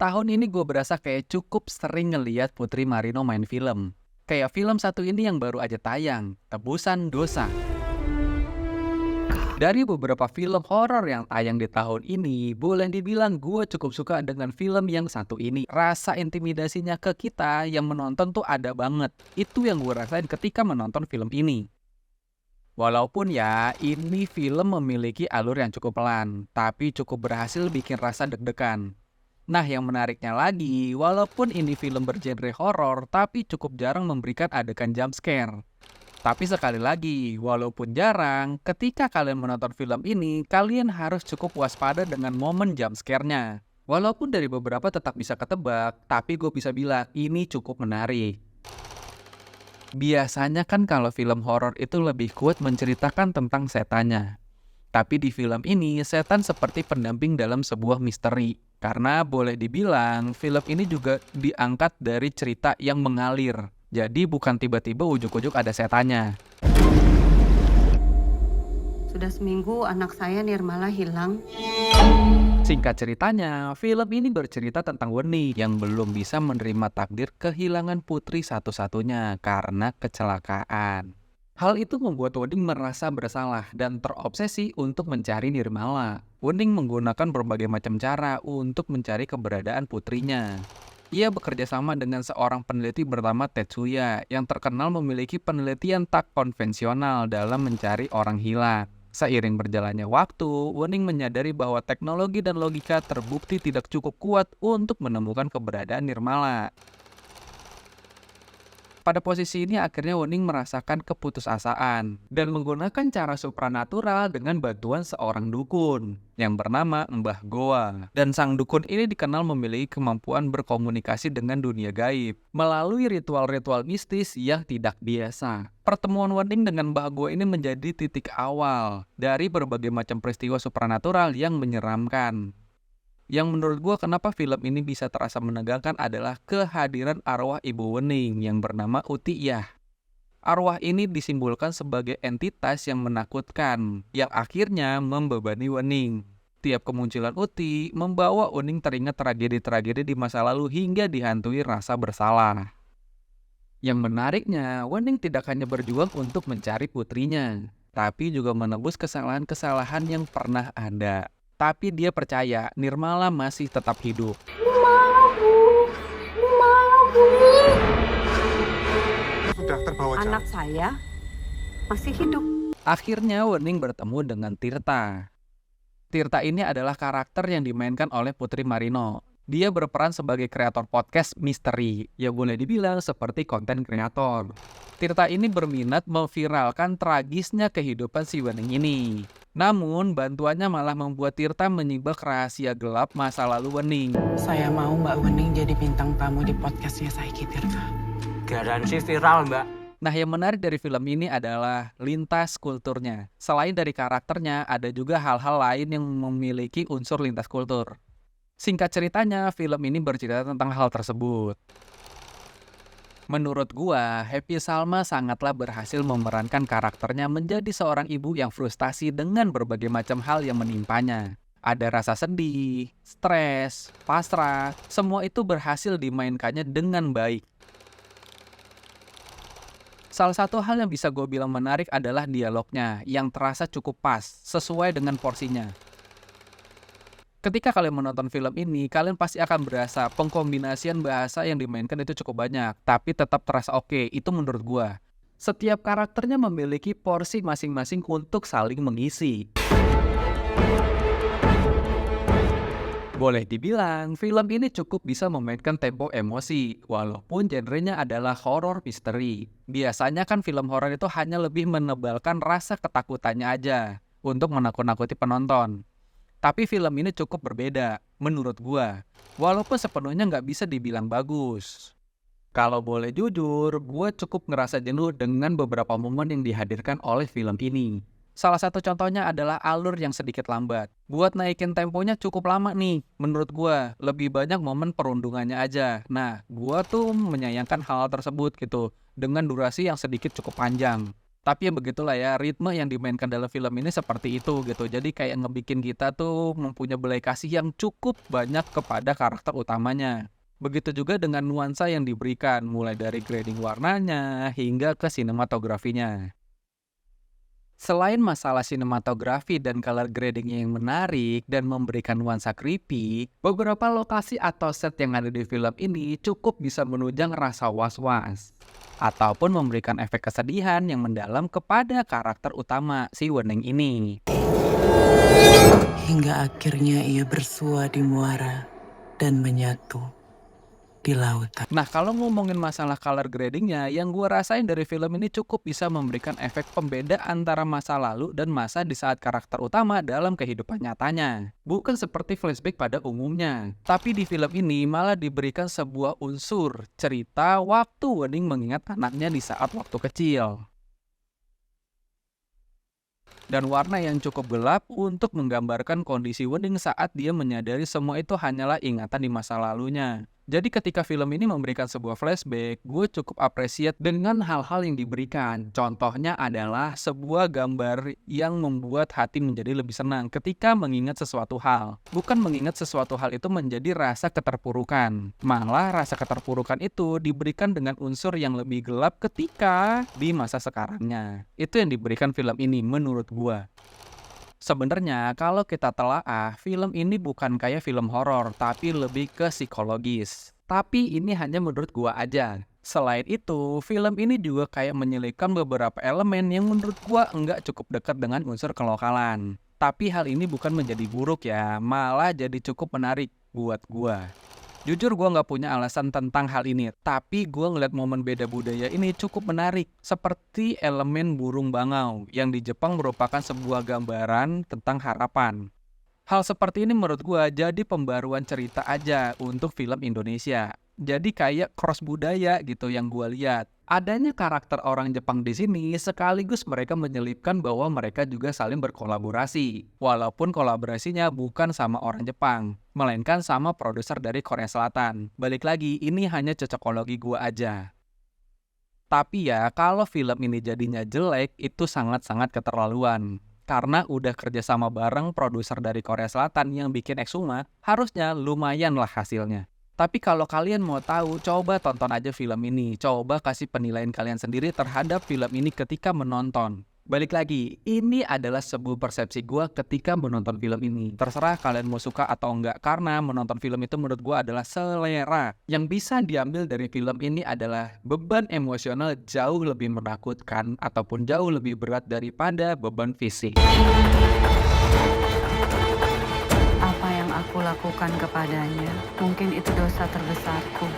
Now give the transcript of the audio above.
Tahun ini gue berasa kayak cukup sering ngeliat Putri Marino main film. Kayak film satu ini yang baru aja tayang, Tebusan Dosa. Dari beberapa film horor yang tayang di tahun ini, boleh dibilang gue cukup suka dengan film yang satu ini. Rasa intimidasinya ke kita yang menonton tuh ada banget. Itu yang gue rasain ketika menonton film ini. Walaupun ya, ini film memiliki alur yang cukup pelan, tapi cukup berhasil bikin rasa deg-degan. Nah, yang menariknya lagi, walaupun ini film bergenre horor, tapi cukup jarang memberikan adegan jump scare. Tapi sekali lagi, walaupun jarang, ketika kalian menonton film ini, kalian harus cukup waspada dengan momen jump scare-nya. Walaupun dari beberapa tetap bisa ketebak, tapi gue bisa bilang ini cukup menarik. Biasanya kan kalau film horor itu lebih kuat menceritakan tentang setannya. Tapi di film ini, setan seperti pendamping dalam sebuah misteri. Karena boleh dibilang, film ini juga diangkat dari cerita yang mengalir. Jadi bukan tiba-tiba ujuk-ujuk ada setannya. Sudah seminggu anak saya Nirmala hilang. Singkat ceritanya, film ini bercerita tentang Weni yang belum bisa menerima takdir kehilangan putri satu-satunya karena kecelakaan. Hal itu membuat Wening merasa bersalah dan terobsesi untuk mencari Nirmala. Wening menggunakan berbagai macam cara untuk mencari keberadaan putrinya. Ia bekerja sama dengan seorang peneliti bernama Tetsuya yang terkenal memiliki penelitian tak konvensional dalam mencari orang hilang. Seiring berjalannya waktu, Wening menyadari bahwa teknologi dan logika terbukti tidak cukup kuat untuk menemukan keberadaan Nirmala. Pada posisi ini akhirnya Wening merasakan keputusasaan dan menggunakan cara supranatural dengan bantuan seorang dukun yang bernama Mbah Goa. Dan sang dukun ini dikenal memiliki kemampuan berkomunikasi dengan dunia gaib melalui ritual-ritual mistis yang tidak biasa. Pertemuan Wening dengan Mbah Goa ini menjadi titik awal dari berbagai macam peristiwa supranatural yang menyeramkan. Yang menurut gue kenapa film ini bisa terasa menegangkan adalah kehadiran arwah ibu Wening yang bernama Utiyah. Arwah ini disimbolkan sebagai entitas yang menakutkan, yang akhirnya membebani Wening. Tiap kemunculan Uti membawa Wening teringat tragedi-tragedi di masa lalu hingga dihantui rasa bersalah. Yang menariknya, Wening tidak hanya berjuang untuk mencari putrinya, tapi juga menebus kesalahan-kesalahan yang pernah ada. Tapi dia percaya Nirmala masih tetap hidup. Sudah terbawa jauh. Anak saya masih hidup. Akhirnya Wening bertemu dengan Tirta. Tirta ini adalah karakter yang dimainkan oleh Putri Marino. Dia berperan sebagai kreator podcast misteri, ya boleh dibilang seperti konten kreator. Tirta ini berminat memviralkan tragisnya kehidupan si Wening ini. Namun, bantuannya malah membuat Tirta menyibak rahasia gelap masa lalu Wening. Saya mau Mbak Wening jadi bintang tamu di podcastnya Saiki Tirta. Garansi viral, Mbak. Nah, yang menarik dari film ini adalah lintas kulturnya. Selain dari karakternya, ada juga hal-hal lain yang memiliki unsur lintas kultur. Singkat ceritanya, film ini bercerita tentang hal tersebut. Menurut gua, Happy Salma sangatlah berhasil memerankan karakternya menjadi seorang ibu yang frustasi dengan berbagai macam hal yang menimpanya. Ada rasa sedih, stres, pasrah, semua itu berhasil dimainkannya dengan baik. Salah satu hal yang bisa gue bilang menarik adalah dialognya yang terasa cukup pas, sesuai dengan porsinya. Ketika kalian menonton film ini, kalian pasti akan berasa pengkombinasian bahasa yang dimainkan itu cukup banyak, tapi tetap terasa oke, itu menurut gua. Setiap karakternya memiliki porsi masing-masing untuk saling mengisi. Boleh dibilang, film ini cukup bisa memainkan tempo emosi, walaupun genrenya adalah horor misteri. Biasanya kan film horor itu hanya lebih menebalkan rasa ketakutannya aja, untuk menakut-nakuti penonton. Tapi film ini cukup berbeda, menurut gua. Walaupun sepenuhnya nggak bisa dibilang bagus. Kalau boleh jujur, gua cukup ngerasa jenuh dengan beberapa momen yang dihadirkan oleh film ini. Salah satu contohnya adalah alur yang sedikit lambat. Buat naikin temponya cukup lama nih, menurut gua. Lebih banyak momen perundungannya aja. Nah, gua tuh menyayangkan hal tersebut gitu, dengan durasi yang sedikit cukup panjang. Tapi ya begitulah ya, ritme yang dimainkan dalam film ini seperti itu gitu. Jadi kayak ngebikin kita tuh mempunyai belas kasih yang cukup banyak kepada karakter utamanya. Begitu juga dengan nuansa yang diberikan, mulai dari grading warnanya hingga ke sinematografinya. Selain masalah sinematografi dan color gradingnya yang menarik dan memberikan nuansa creepy, beberapa lokasi atau set yang ada di film ini cukup bisa menunjang rasa was-was ataupun memberikan efek kesedihan yang mendalam kepada karakter utama si Wening ini. Hingga akhirnya ia bersua di muara dan menyatu di lautan. Nah, kalau ngomongin masalah color gradingnya, yang gue rasain dari film ini cukup bisa memberikan efek pembeda antara masa lalu dan masa di saat karakter utama dalam kehidupan nyatanya. Bukan seperti flashback pada umumnya. Tapi di film ini malah diberikan sebuah unsur cerita waktu Wening mengingat anaknya di saat waktu kecil. Dan warna yang cukup gelap untuk menggambarkan kondisi Wening saat dia menyadari semua itu hanyalah ingatan di masa lalunya. Jadi ketika film ini memberikan sebuah flashback, gue cukup appreciate dengan hal-hal yang diberikan. Contohnya adalah sebuah gambar yang membuat hati menjadi lebih senang ketika mengingat sesuatu hal. Bukan mengingat sesuatu hal itu menjadi rasa keterpurukan. Malah rasa keterpurukan itu diberikan dengan unsur yang lebih gelap ketika di masa sekarangnya. Itu yang diberikan film ini menurut gue. Sebenarnya kalau kita telaah, film ini bukan kayak film horor, tapi lebih ke psikologis. Tapi ini hanya menurut gua aja. Selain itu, film ini juga kayak menyelipkan beberapa elemen yang menurut gua enggak cukup dekat dengan unsur kelokalan. Tapi hal ini bukan menjadi buruk ya, malah jadi cukup menarik buat gua. Jujur gue nggak punya alasan tentang hal ini, tapi gue ngeliat momen beda budaya ini cukup menarik. Seperti elemen burung bangau, yang di Jepang merupakan sebuah gambaran tentang harapan. Hal seperti ini menurut gue jadi pembaruan cerita aja untuk film Indonesia. Jadi kayak cross budaya gitu yang gue lihat. Adanya karakter orang Jepang di sini sekaligus mereka menyelipkan bahwa mereka juga saling berkolaborasi. Walaupun kolaborasinya bukan sama orang Jepang, melainkan sama produser dari Korea Selatan. Balik lagi, ini hanya cocokologi gua aja. Tapi ya, kalau film ini jadinya jelek, itu sangat-sangat keterlaluan. Karena udah kerjasama bareng produser dari Korea Selatan yang bikin Exuma, harusnya lumayan lah hasilnya. Tapi kalau kalian mau tahu, coba tonton aja film ini. Coba kasih penilaian kalian sendiri terhadap film ini ketika menonton. Balik lagi, ini adalah sebuah persepsi gue ketika menonton film ini. Terserah kalian mau suka atau enggak, karena menonton film itu menurut gue adalah selera. Yang bisa diambil dari film ini adalah beban emosional jauh lebih menakutkan ataupun jauh lebih berat daripada beban fisik. Apa yang aku lakukan kepadanya, mungkin itu dosa terbesarku.